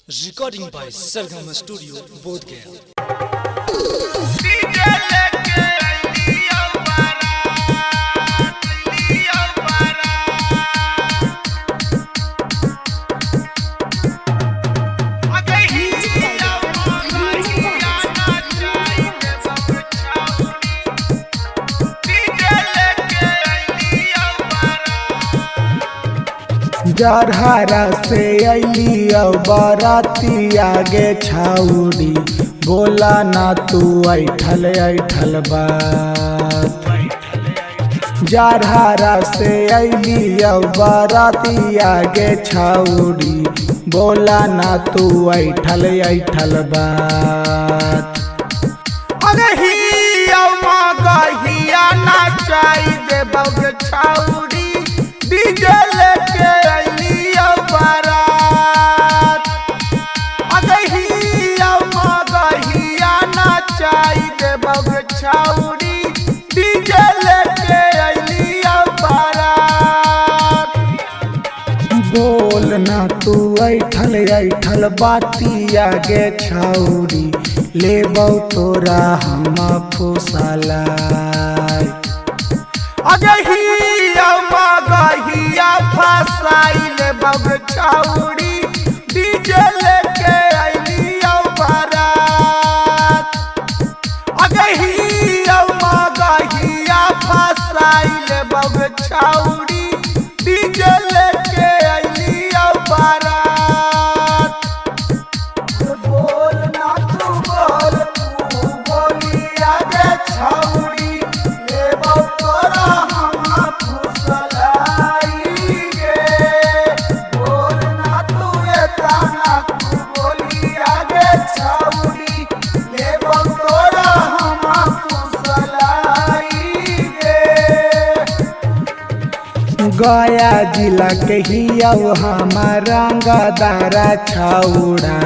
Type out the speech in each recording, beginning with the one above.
Recording by Sargama Studio, Bodhgaya. Jarhara से अली बाराती आगे छाउड़ी बोला ना तू ऐठल ऐठल बात। जरहरा से अली बाराती आगे छाउड़ी बोला ना तू ऐठल ऐठल बात। अरे हिया मगहिया नाचाई दे बग छाउड़ी डीजे लेके अलिया बारात। अगहिया मगहिया नाचाई दे बग छाउड़ी डीजे लेके अलिया बारात। बोल ना तू ऐठल ऐठल बाती आगे छाउड़ी लेबौ तोरा हम फुसलाई। अगहिया मगहिया फसाइल बग छाउड़ी डीजे लेके अलिया बारात। अगहिया मगहिया फसाइल बग छाउड़ी डीजे लेके अलिया बारात। बोल ना तू बोल तू बोली आगे छाउड़ी लेबौ तोरा हम फुसलाई गे। बोल ना तू एतना तू बोली आगे छाउड़ी लेबौ तोरा हम फुसलाई गे। गया जिला के हिया हमारा गदारा छाउड़ा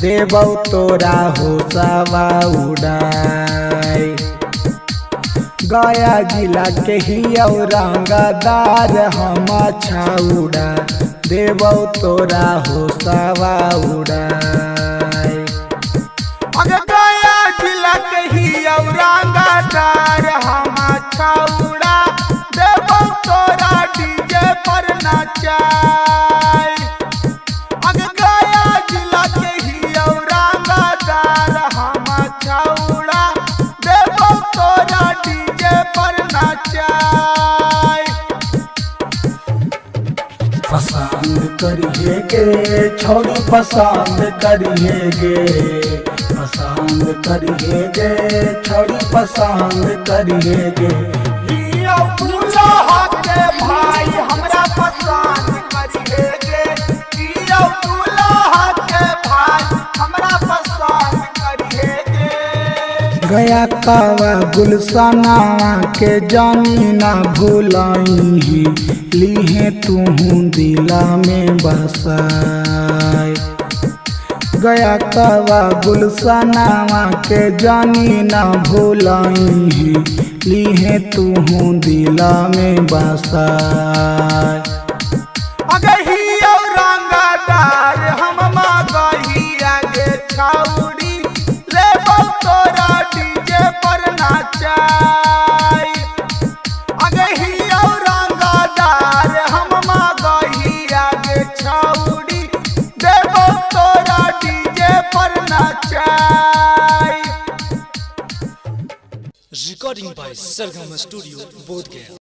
देबौ तोरा हो सवा उड़ाई। गया जिला के हिया रंगदार हम छाउड़ा देबौ तोरा हो सवा उड़ाई। अगर गया जिला के हिया रंगदार हम छाउड़ा देबौ तोरा डीजे पर नचाई। अगर गया जिला के हिया रंगदार हम छाउड़ा देबौ तोरा डीजे पर नचाई। पसंद करिए गे छोड़ी पसंद करिए गे। पसंद करिए गे छोड़ी पसंद करिए गे। हिया दूल्हा के भाई हमरा पसंद करिए गे। हिया दूल्हा के भाई हमरा पसंद करिए गे। गया कावा गुलशना के जानी ना भूलाई लीहे तूहू दिला में बसाई। गया कावा गुलशना के जानी ना भूलाई लीहे तूहू दिला में बसाई। अगहिया रंगदार हम मगहिया गे छाउड़ी लेबौ तोरा डीजे पर नचाई। अगहिया रंगदार हम मगहिया गे छाउड़ी देबौ तोरा डीजे पर नचाई। Recording by Sargama Studio, Bodhgaya.